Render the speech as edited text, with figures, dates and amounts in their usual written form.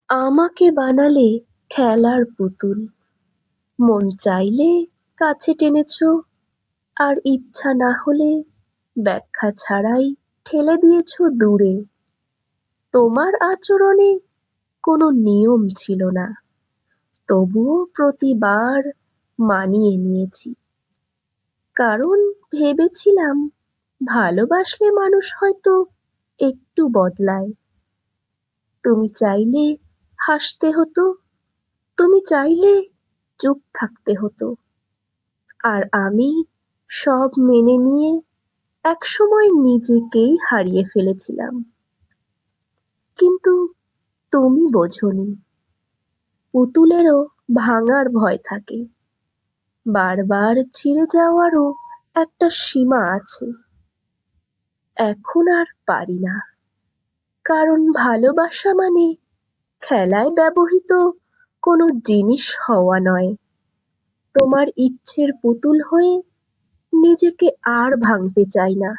আমাকে বানালে খেলার পুতুল, মন চাইলে কাছে টেনেছো, আর ইচ্ছা না হলে ব্যাখ্যা ছাড়াই ঠেলে দিয়েছো দূরে। তোমার আচরণে কোনো নিয়ম ছিল না, তবুও প্রতিবার মানিয়ে নিয়েছি। কারণ ভেবেছিলাম ভালোবাসলে মানুষ হয়তো একটু বদলায়। তুমি চাইলে হাসতে হতো, তুমি চাইলে চুপ থাকতে হতো, আর আমি সব মেনে নিয়ে একসময় নিজেকেই হারিয়ে ফেলেছিলাম। কিন্তু তুমি বোঝোনি, পুতুলেরও ভাঙার ভয় থাকে, বারবার ছিঁড়ে যাওয়ারও একটা সীমা আছে। এখন আর পারি না, কারণ ভালোবাসা মানে খেলায় ব্যবহৃত কোনো জিনিস হওয়া নয়। তোমার ইচ্ছের পুতুল হয়ে নিজেকে আর ভাঙতে চাই না।